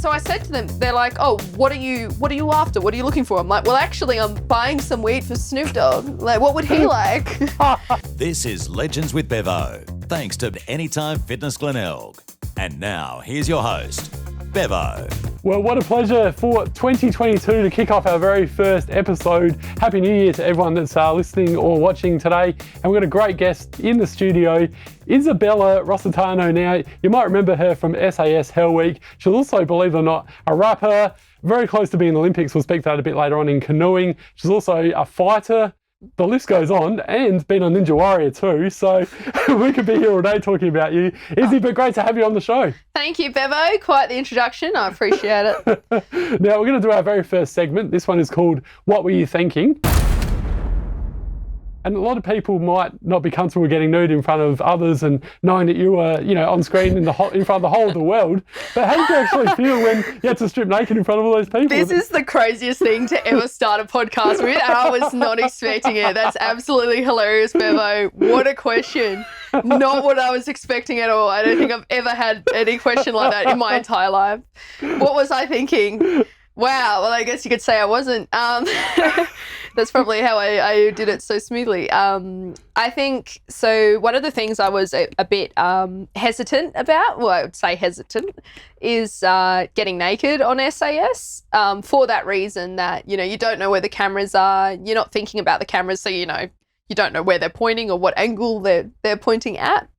so I said to them, they're like, oh, what are you after? What are you looking for? I'm like, well, actually, I'm buying some weed for Snoop Dogg. Like, what would he like? This is Legends with Bevo, thanks to Anytime Fitness Glenelg. And now, here's your host, Bevo. Well, what a pleasure for 2022 to kick off our very first episode. Happy New Year to everyone that's listening or watching today. And we've got a great guest in the studio, Isabella Rositano. Now, you might remember her from SAS Hell Week. She's also, believe it or not, a rapper, very close to being in the Olympics. We'll speak to that a bit later on in canoeing. She's also a fighter. The list goes on, and been on Ninja Warrior too, so we could be here all day talking about you. Izzy, but great to have you on the show. Thank you, Bevo. Quite the introduction. I appreciate it. Now, we're going to do our very first segment. This one is called What Were You Thinking? And a lot of people might not be comfortable getting nude in front of others and knowing that you were, on screen in front of the whole of the world. But how did you actually feel when you had to strip naked in front of all those people? This is the craziest thing to ever start a podcast with, and I was not expecting it. That's absolutely hilarious, Bevo. What a question. Not what I was expecting at all. I don't think I've ever had any question like that in my entire life. What was I thinking? Wow. Well, I guess you could say I wasn't. That's probably how I did it so smoothly. I think, so one of the things I was a bit hesitant about, well, I would say hesitant, is getting naked on SAS for that reason that, you don't know where the cameras are. You're not thinking about the cameras, so, you don't know where they're pointing or what angle they're pointing at.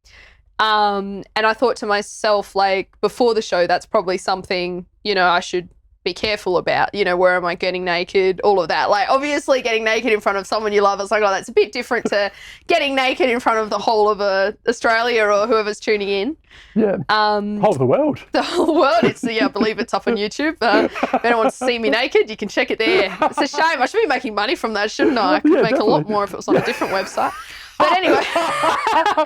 And I thought to myself, like, before the show, that's probably something, I should be careful about, where am I getting naked, all of that. Like, obviously getting naked in front of someone you love, it's like, oh, that's a bit different to getting naked in front of the whole of Australia or whoever's tuning in. Yeah, whole of the world. The whole world. I believe it's up on YouTube. If anyone wants to see me naked, you can check it there. It's a shame. I should be making money from that, shouldn't I? I could make definitely. a lot more if it was on a different website. But anyway,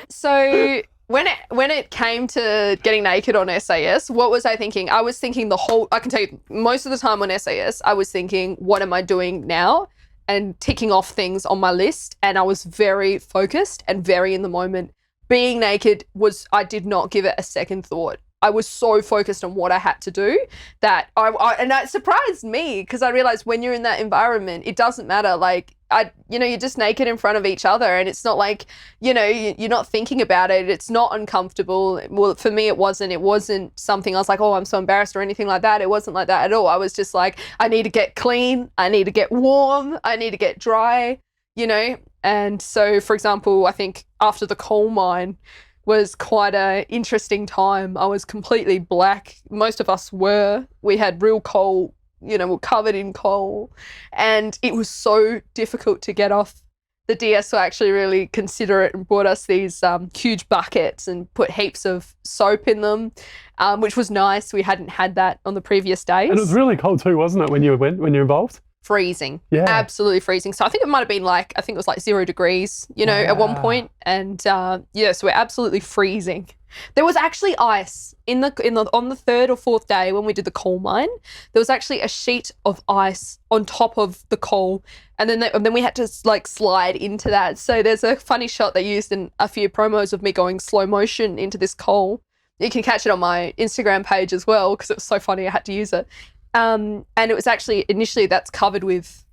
so when it came to getting naked on SAS, what was I thinking? I was thinking I can tell you, most of the time on SAS, I was thinking, what am I doing now? And ticking off things on my list. And I was very focused and very in the moment. Being naked I did not give it a second thought. I was so focused on what I had to do that and that surprised me, because I realized when you're in that environment, it doesn't matter. Like, you're just naked in front of each other, and it's not like, you're not thinking about it. It's not uncomfortable. Well, for me, it wasn't something I was like, oh, I'm so embarrassed or anything like that. It wasn't like that at all. I was just like, I need to get clean. I need to get warm. I need to get dry, And so, for example, I think after the coal mine was quite an interesting time. I was completely black. Most of us were. We had real coal, we're covered in coal. And it was so difficult to get off. The DS were actually really considerate and brought us these huge buckets and put heaps of soap in them, which was nice. We hadn't had that on the previous days. And it was really cold too, wasn't it, when you you're involved? Freezing. Yeah. Absolutely freezing. So I think it might have been it was like 0 degrees, at one point. And so we're absolutely freezing. There was actually ice on the third or fourth day when we did the coal mine. There was actually a sheet of ice on top of the coal, and then we had to slide into that. So there's a funny shot they used in a few promos of me going slow motion into this coal. You can catch it on my Instagram page as well, because it was so funny I had to use it. And it was actually initially that's covered with,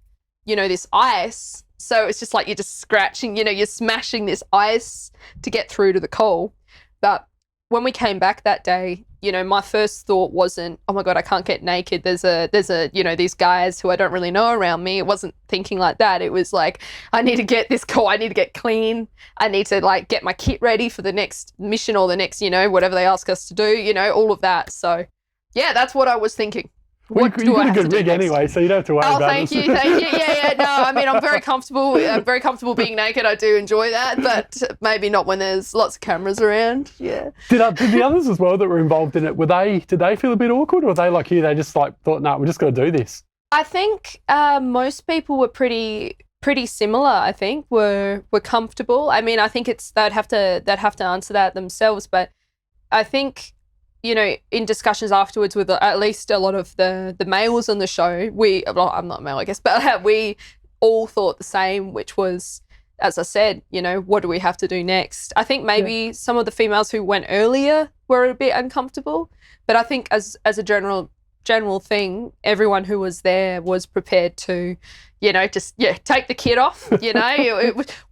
this ice. So it's just like you're just scratching, you're smashing this ice to get through to the coal. But when we came back that day, my first thought wasn't, oh my God, I can't get naked. There's these guys who I don't really know around me. It wasn't thinking like that. It was like, I need to get this coal. I need to get clean. I need to get my kit ready for the next mission or the next, whatever they ask us to do, all of that. So yeah, that's what I was thinking. Well, you got a good rig anyway, so you don't have to worry about it. Thank you. Yeah. No, I mean, I'm very comfortable. Being naked. I do enjoy that, but maybe not when there's lots of cameras around. Yeah. Did the others as well that were involved in it, did they feel a bit awkward, or were they like you? They just thought, no, we're just got to do this. I think most people were pretty similar. I think were comfortable. I mean, I think they'd have to answer that themselves, but I think, in discussions afterwards with at least a lot of the males on the show, I'm not male, I guess, but we all thought the same, which was, as I said, what do we have to do next? I think maybe some of the females who went earlier were a bit uncomfortable, but I think as a general general thing, everyone who was there was prepared to, take the kit off,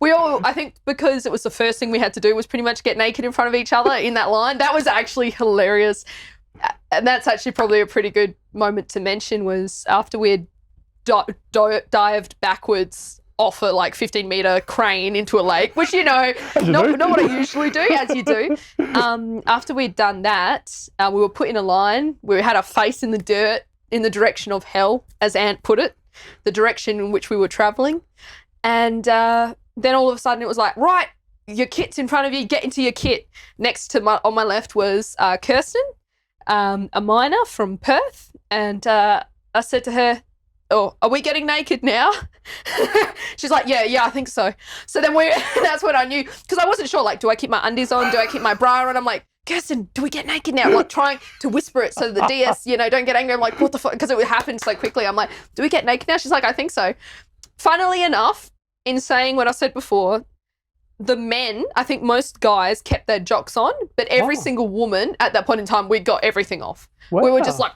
we all, I think because it was the first thing we had to do was pretty much get naked in front of each other in that line. That was actually hilarious. And that's actually probably a pretty good moment to mention was after we had dived backwards off a 15-meter crane into a lake, which, not what I usually do, as you do. After we'd done that, we were put in a line. We had our face in the dirt in the direction of hell, as Ant put it, the direction in which we were travelling. And then all of a sudden it was like, right, your kit's in front of you, get into your kit. Next to on my left was Kirsten, a miner from Perth. And I said to her, oh, are we getting naked now? She's like, yeah, I think so. So then that's when I knew, because I wasn't sure, do I keep my undies on? Do I keep my bra on? I'm like, Kirsten, do we get naked now? I'm trying to whisper it so the DS, don't get angry. I'm like, what the fuck? Because it happened so quickly. I'm like, do we get naked now? She's like, I think so. Funnily enough, in saying what I said before, the men, I think most guys kept their jocks on, but every single woman at that point in time, we got everything off. Wow. We were just like,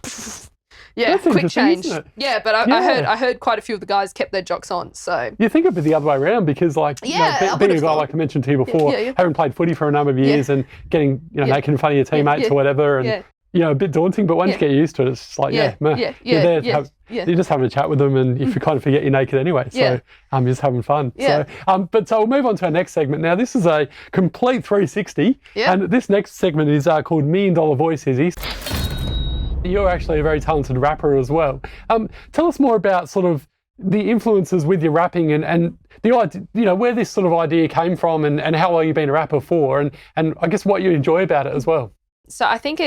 yeah, that's quick change. Yeah, but I heard quite a few of the guys kept their jocks on. So you think it'd be the other way around because, being a guy like I mentioned to you before, having played footy for a number of years and getting naked in front of your teammates or whatever, and a bit daunting. But once you get used to it, it's just like you're there. You're just having a chat with them, and if you kind of forget you're naked anyway. So you're just having fun. Yeah. So we'll move on to our next segment. Now this is a complete 360, and this next segment is called $1 Million Voice, Izzy. You're actually a very talented rapper as well. Tell us more about sort of the influences with your rapping and the idea, where this sort of idea came from and how long you've been a rapper for and I guess what you enjoy about it as well. So I think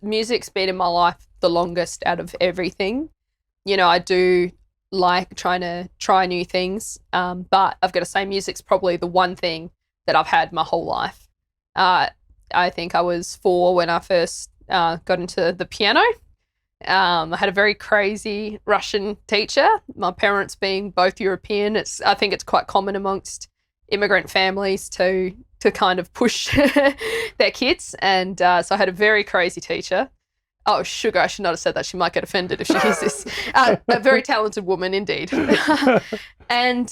music's been in my life the longest out of everything. I do like trying to try new things, but I've got to say music's probably the one thing that I've had my whole life. I think I was 4 when I first got into the piano. I had a very crazy Russian teacher. My parents being both European, I think it's quite common amongst immigrant families to kind of push their kids. And so I had a very crazy teacher. Oh, sugar, I should not have said that. She might get offended if she hears this. A very talented woman indeed. And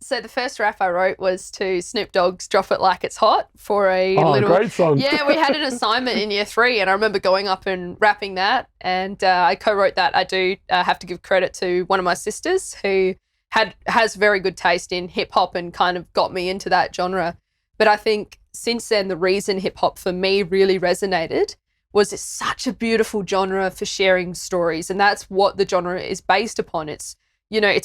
so the first rap I wrote was to Snoop Dogg's Drop It Like It's Hot for a little... great song. Yeah, we had an assignment in year 3 and I remember going up and rapping that and I co-wrote that. I do have to give credit to one of my sisters who has very good taste in hip-hop and kind of got me into that genre. But I think since then the reason hip-hop for me really resonated was it's such a beautiful genre for sharing stories, and that's what the genre is based upon. It's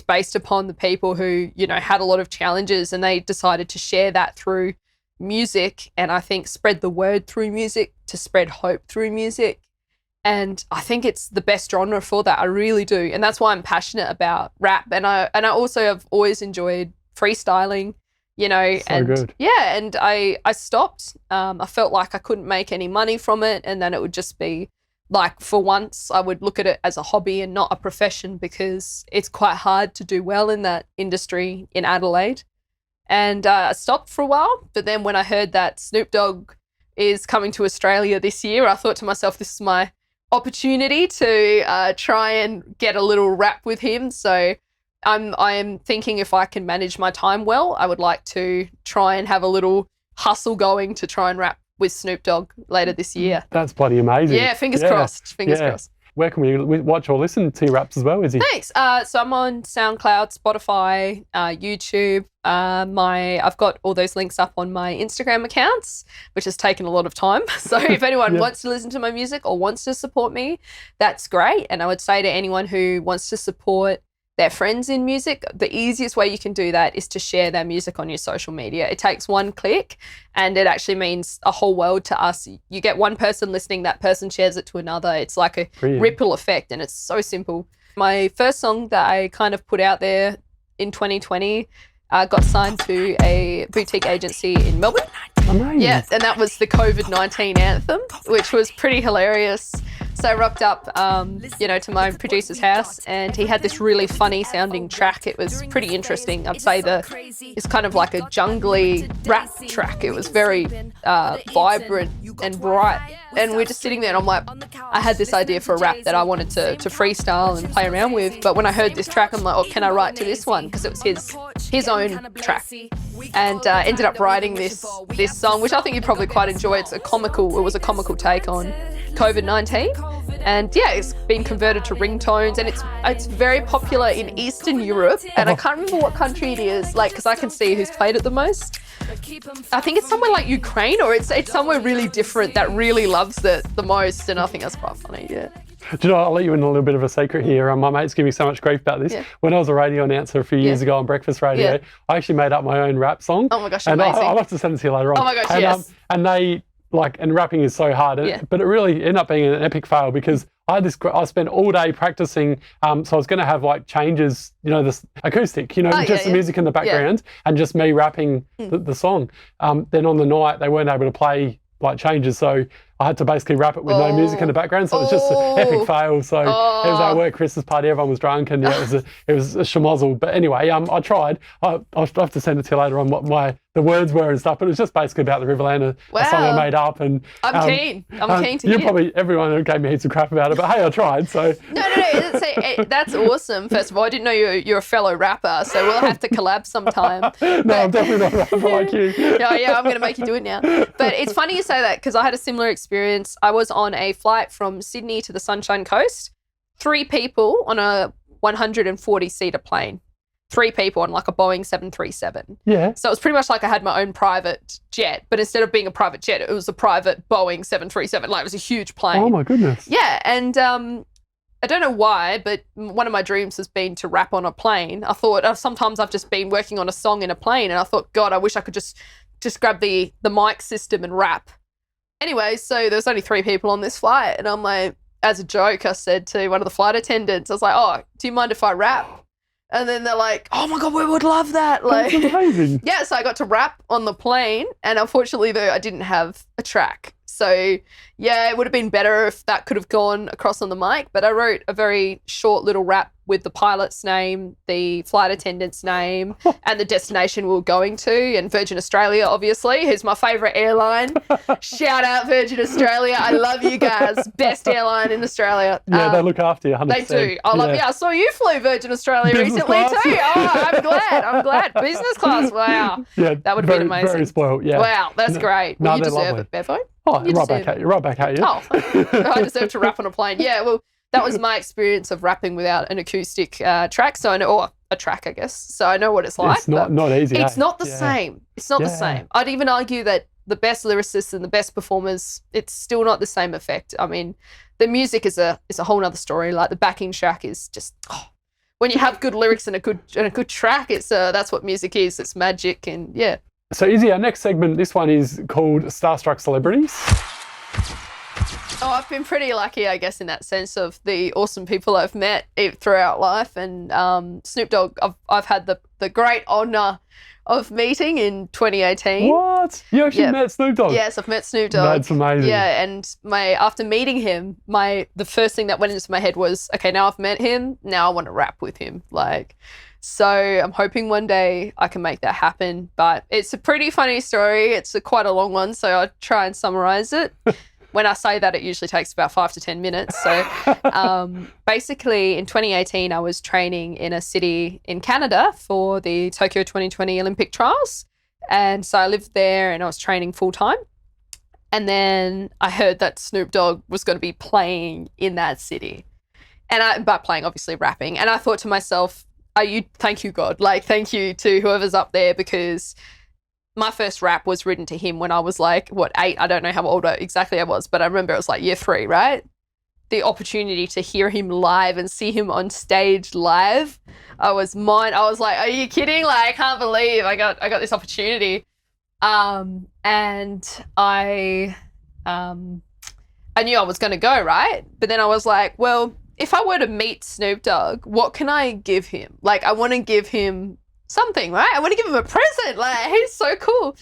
based upon the people who, had a lot of challenges and they decided to share that through music and I think spread the word through music to spread hope through music. And I think it's the best genre for that. I really do. And that's why I'm passionate about rap. And I also have always enjoyed freestyling, Good. Yeah, and I stopped. I felt like I couldn't make any money from it and then it would just be for once, I would look at it as a hobby and not a profession because it's quite hard to do well in that industry in Adelaide. And I stopped for a while, but then when I heard that Snoop Dogg is coming to Australia this year, I thought to myself, this is my opportunity to try and get a little rap with him. So I am thinking if I can manage my time well, I would like to try and have a little hustle going to try and rap with Snoop Dogg later this year. That's bloody amazing. Yeah, fingers crossed. Fingers crossed. Where can we watch or listen to your raps as well, Izzy? Thanks. So I'm on SoundCloud, Spotify, YouTube. I've got all those links up on my Instagram accounts, which has taken a lot of time. So if anyone wants to listen to my music or wants to support me, that's great. And I would say to anyone who wants to support their friends in music, the easiest way you can do that is to share their music on your social media. It takes one click and it actually means a whole world to us. You get one person listening, that person shares it to another. It's like a ripple effect and it's so simple. My first song that I kind of put out there in 2020 got signed to a boutique agency in Melbourne. Amazing. Yeah, and that was the COVID-19 anthem, which was pretty hilarious. So I rocked up, to my producer's house, and he had this really funny sounding track. It was pretty interesting. I'd say it's kind of like a jungly rap track. It was very vibrant and bright. And we're just sitting there, and I'm like, I had this idea for a rap that I wanted to freestyle and play around with. But when I heard this track, I'm like, oh, can I write to this one? Because it was his own track. And ended up writing this song, which I think you'd probably quite enjoy. It was a comical take on COVID-19. And yeah, it's been converted to ringtones, and it's very popular in Eastern Europe. And I can't remember what country it is, because I can see who's played it the most. I think it's somewhere like Ukraine, or it's somewhere really different that really loves it the most. And I think that's quite funny, yeah. Do you know, I'll let you in a little bit of a secret here. My mates give me so much grief about this. Yeah. When I was a radio announcer a few years ago on breakfast radio, I actually made up my own rap song. Oh my gosh, and amazing. I'll have to send it to you later on. Oh my gosh, yes. And they, and rapping is so hard, but it really ended up being an epic fail because I spent all day practicing, so I was going to have changes, this acoustic, just the music in the background and just me rapping the song. Then on the night, they weren't able to play changes, so I had to basically rap it with no music in the background, so it was just an epic fail. So it was our work Christmas party, everyone was drunk, and it was a schmozzle. But anyway, I tried. I'll have to send it to you later on what the words were and stuff, but it was just basically about the Riverland, a song I made up. And I'm keen to hear. Everyone gave me heaps of crap about it, but hey, I tried. So no, that's awesome. First of all, I didn't know you're a fellow rapper, so we'll have to collab sometime. I'm definitely not a rapper like you. Yeah, I'm going to make you do it now. But it's funny you say that because I had a similar experience. I was on a flight from Sydney to the Sunshine Coast, 3 people on a 140-seater plane. 3 people on a Boeing 737. Yeah. So it was pretty much like I had my own private jet, but instead of being a private jet, it was a private Boeing 737. It was a huge plane. Oh my goodness. Yeah, and I don't know why, but one of my dreams has been to rap on a plane. I thought sometimes I've just been working on a song in a plane, and I thought, God, I wish I could just grab the mic system and rap. Anyway, so there was only 3 people on this flight, and I'm like, as a joke, I said to one of the flight attendants, I was like, oh, do you mind if I rap? And then they're like, oh my God, we would love that. That's amazing. Yeah, so I got to rap on the plane, and unfortunately, though, I didn't have a track. So yeah, it would have been better if that could have gone across on the mic, but I wrote a very short little rap with the pilot's name, the flight attendant's name, and the destination we were going to, and Virgin Australia, obviously, who's my favourite airline. Shout out Virgin Australia. I love you guys. Best airline in Australia. Yeah, they look after you 100%. They do. I saw you flew Virgin Australia recently class. too. Oh, I'm glad. Business class. Wow. Yeah, that would have been amazing. Very spoiled, yeah. Wow, that's great. Well, you deserve it, Bevo. Oh, right back at you. Oh, I deserve to rap on a plane. Yeah, well, that was my experience of rapping without an acoustic track. So I know, or a track, I guess. So I know what it's like. It's not easy. It's not the same. It's not the same. I'd even argue that the best lyricists and the best performers, it's still not the same effect. I mean, the music is a whole nother story. The backing track is just when you have good lyrics and a good track, it's that's what music is. It's magic, and yeah. So Izzy, our next segment, this one is called Starstruck Celebrities. Oh, I've been pretty lucky, I guess, in that sense of the awesome people I've met throughout life. And Snoop Dogg, I've had the great honour of meeting in 2018. What? You actually met Snoop Dogg? Yes, I've met Snoop Dogg. That's amazing. Yeah, and after meeting him, the first thing that went into my head was, okay, now I've met him, now I want to rap with him. So I'm hoping one day I can make that happen. But it's a pretty funny story. It's quite a long one, so I'll try and summarise it. When I say that, it usually takes about 5 to 10 minutes. So basically in 2018, I was training in a city in Canada for the Tokyo 2020 Olympic trials. And so I lived there and I was training full time. And then I heard that Snoop Dogg was going to be playing in that city. And by playing, obviously rapping. And I thought to myself, thank you, God. Thank you to whoever's up there, because my first rap was written to him when I was 8? I don't know how old exactly I was, but I remember it was year 3, right? The opportunity to hear him live and see him on stage live, I was like, are you kidding? I can't believe I got this opportunity. And I knew I was going to go, right? But then I was like, well, if I were to meet Snoop Dogg, what can I give him? I want to give him something, right? I want to give him a present. He's so cool.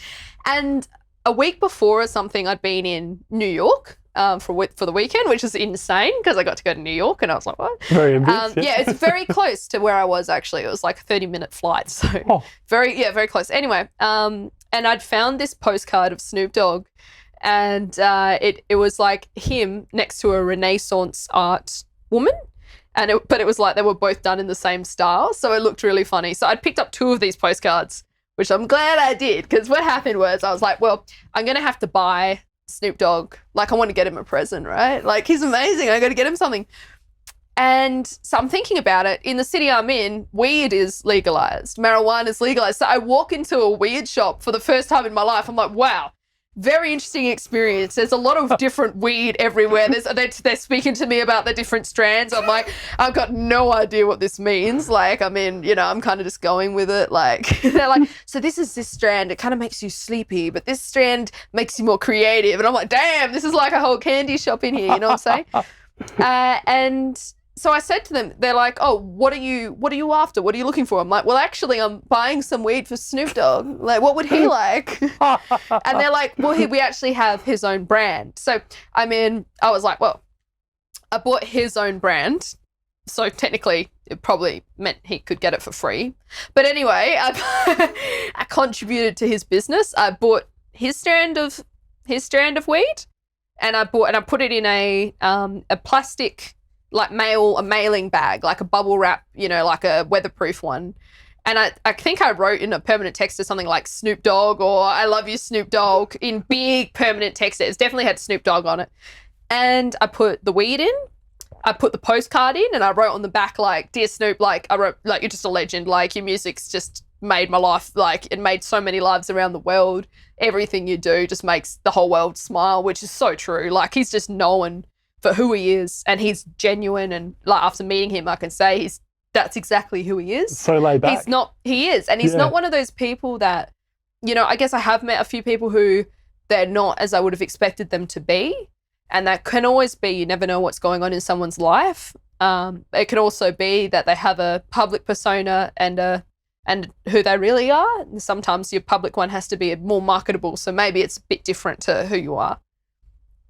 And a week before or something, I'd been in New York for the weekend, which is insane because I got to go to New York and I was like, what? Very ambitious. Yeah, it's very close to where I was actually. It was like a 30-minute flight. So very close. Anyway, and I'd found this postcard of Snoop Dogg and it was like him next to a Renaissance art woman. But it was like they were both done in the same style. So it looked really funny. So I'd picked up 2 of these postcards, which I'm glad I did because what happened was I was like, well, I'm going to have to buy Snoop Dogg. Like I want to get him a present, right? Like he's amazing. I got to get him something. And so I'm thinking about it. In the city I'm in, weed is legalized. Marijuana is legalized. So I walk into a weed shop for the first time in my life. I'm like, wow. Very interesting experience. There's a lot of different weed everywhere. They're speaking to me about the different strands. I'm like, I've got no idea what this means. Like, I mean, I'm kind of just going with it. Like, they're like, so this is this strand. It kind of makes you sleepy, but this strand makes you more creative. And I'm like, damn, this is like a whole candy shop in here. You know what I'm saying? And so I said to them, they're like, oh, what are you after? What are you looking for? I'm like, well, actually, I'm buying some weed for Snoop Dogg. Like, what would he like? And they're like, well, we actually have his own brand. So, I mean, I was like, well, I bought his own brand. So technically, it probably meant he could get it for free. But anyway, I contributed to his business. I bought his strand of weed, and I put it in a plastic like a mailing bag, like a bubble wrap, like a weatherproof one. And I think I wrote in a permanent text or something like Snoop Dogg or I love you, Snoop Dogg, in big permanent text. It's definitely had Snoop Dogg on it. And I put the weed in, I put the postcard in, and I wrote on the back, like, dear Snoop, like, I wrote, like, you're just a legend. Like, your music's just made my life, like, it made so many lives around the world. Everything you do just makes the whole world smile, which is so true. Like, he's just known for who he is, and he's genuine, and like after meeting him I can say that's exactly who he is. So laid back. He is not one of those people that, I guess I have met a few people who they're not as I would have expected them to be, and that can always be, you never know what's going on in someone's life. It can also be that they have a public persona and who they really are, and sometimes your public one has to be more marketable, so maybe it's a bit different to who you are.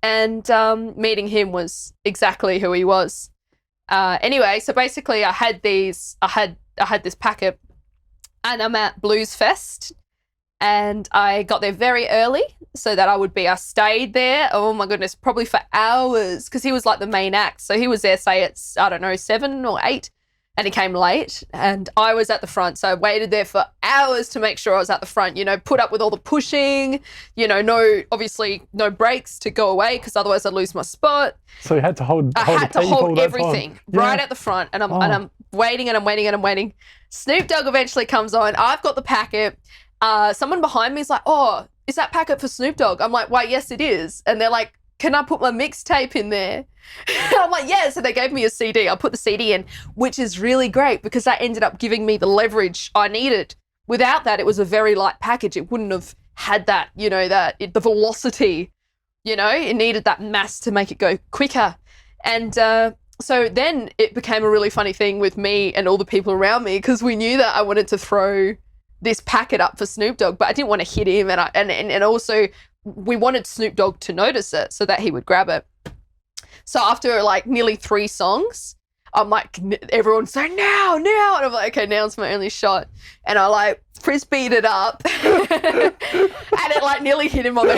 And meeting him was exactly who he was. Anyway, so basically I had this packet, and I'm at Blues Fest, and I got there very early so that I stayed there, oh my goodness, probably for hours, because he was like the main act. So he was there, say it's, I don't know, 7 or 8, and he came late, and I was at the front. So I waited there for hours to make sure I was at the front, put up with all the pushing, obviously no breaks to go away because otherwise I'd lose my spot. So you had to hold everything right at the front, and I'm waiting and I'm waiting and I'm waiting. Snoop Dogg eventually comes on. I've got the packet. Someone behind me is like, oh, is that packet for Snoop Dogg? I'm like, why, yes, it is. And they're like, can I put my mixtape in there? I'm like, yeah. So they gave me a CD. I put the CD in, which is really great because that ended up giving me the leverage I needed. Without that, it was a very light package. It wouldn't have had that, the velocity, it needed that mass to make it go quicker. And so then it became a really funny thing with me and all the people around me because we knew that I wanted to throw this packet up for Snoop Dogg, but I didn't want to hit him. And also we wanted Snoop Dogg to notice it so that he would grab it. So after like nearly 3 songs, I'm like, everyone's saying now. And I'm like, okay, now's my only shot. And I like frisbeed it up and it like nearly hit him on the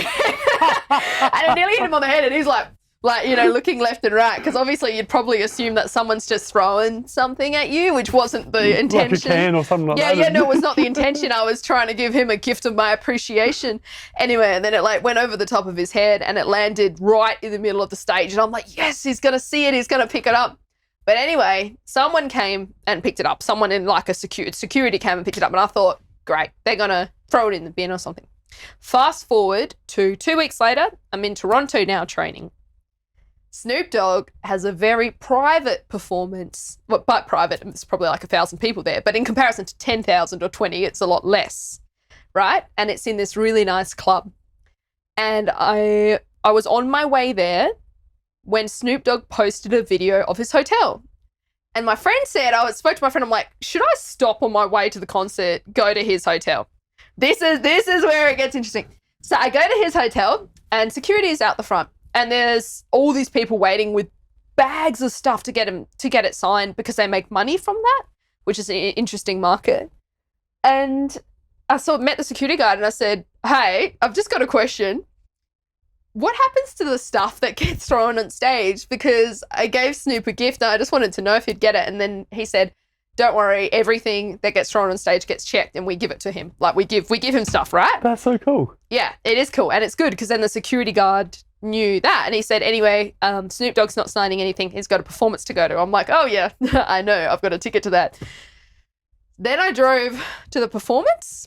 head. And he's like, looking left and right, because obviously you'd probably assume that someone's just throwing something at you, which wasn't the intention. Like a can or something like that. Yeah, no, it was not the intention. I was trying to give him a gift of my appreciation. Anyway, and then it like went over the top of his head and it landed right in the middle of the stage. And I'm like, yes, he's going to see it. He's going to pick it up. But anyway, someone came and picked it up. Someone in like a security came and picked it up. And I thought, great, they're going to throw it in the bin or something. Fast forward to 2 weeks later, I'm in Toronto now training. Snoop Dogg has a very private performance, well, but private, it's probably like 1,000 people there, but in comparison to 10,000 or 20, it's a lot less, right? And it's in this really nice club. And I was on my way there when Snoop Dogg posted a video of his hotel. And my friend said, I spoke to my friend, I'm like, should I stop on my way to the concert, go to his hotel? This is where it gets interesting. So I go to his hotel and security is out the front. And there's all these people waiting with bags of stuff to get it signed because they make money from that, which is an interesting market. And I met the security guard and I said, hey, I've just got a question. What happens to the stuff that gets thrown on stage? Because I gave Snoop a gift and I just wanted to know if he'd get it. And then he said, don't worry, everything that gets thrown on stage gets checked and we give it to him. Like we give him stuff, right? That's so cool. Yeah, it is cool. And it's good because then the security guard knew that. And he said, anyway, Snoop Dogg's not signing anything. He's got a performance to go to. I'm like, oh yeah, I know. I've got a ticket to that. Then I drove to the performance.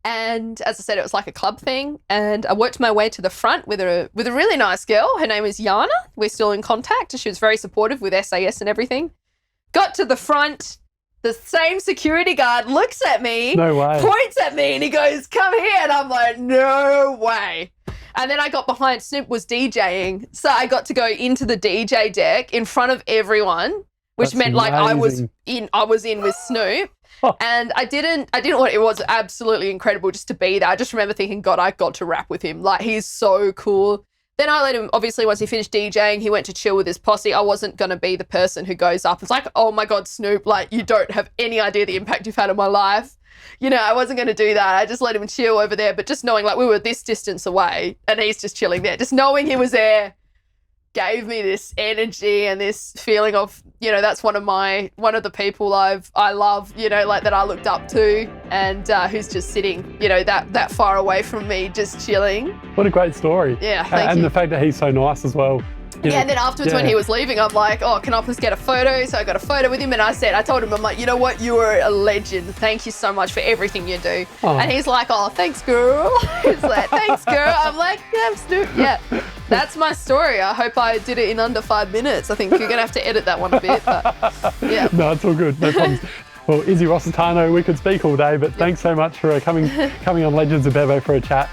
And as I said, it was like a club thing. And I worked my way to the front with a really nice girl. Her name is Yana. We're still in contact. She was very supportive with SAS and everything. Got to the front. The same security guard looks at me, no way, points at me, and he goes, come here. And I'm like, no way. And then I got behind, Snoop was DJing. So I got to go into the DJ deck in front of everyone, which That's meant like amazing. I was in with Snoop. And I didn't want, it was absolutely incredible just to be there. I just remember thinking, God, I got to rap with him. Like, he's so cool. Then I let him, obviously, once he finished DJing, he went to chill with his posse. I wasn't going to be the person who goes up. It's like, oh my God, Snoop, like, you don't have any idea the impact you've had on my life. You know, I wasn't going to do that. I just let him chill over there. But just knowing, like, we were this distance away and he's just chilling there, just knowing he was there gave me this energy and this feeling of, you know, that's one of the people I love, you know, like that I looked up to, and who's just sitting, you know, that far away from me, just chilling. What a great story. Yeah, thank you. And the fact that he's so nice as well. Yeah, and then afterwards when he was leaving, I'm like, oh, can I please get a photo? So I got a photo with him and I told him, I'm like, you know what? You are a legend. Thank you so much for everything you do. Oh. And he's like, oh, thanks, girl. He's like, thanks, girl. I'm like, yeah, I'm Snoop. Yeah, that's my story. I hope I did it in under 5 minutes. I think you're going to have to edit that one a bit, but yeah. No, it's all good. No problems. Well, Izzy Rositano, we could speak all day, but thanks so much for coming on Legends of Bevo for a chat.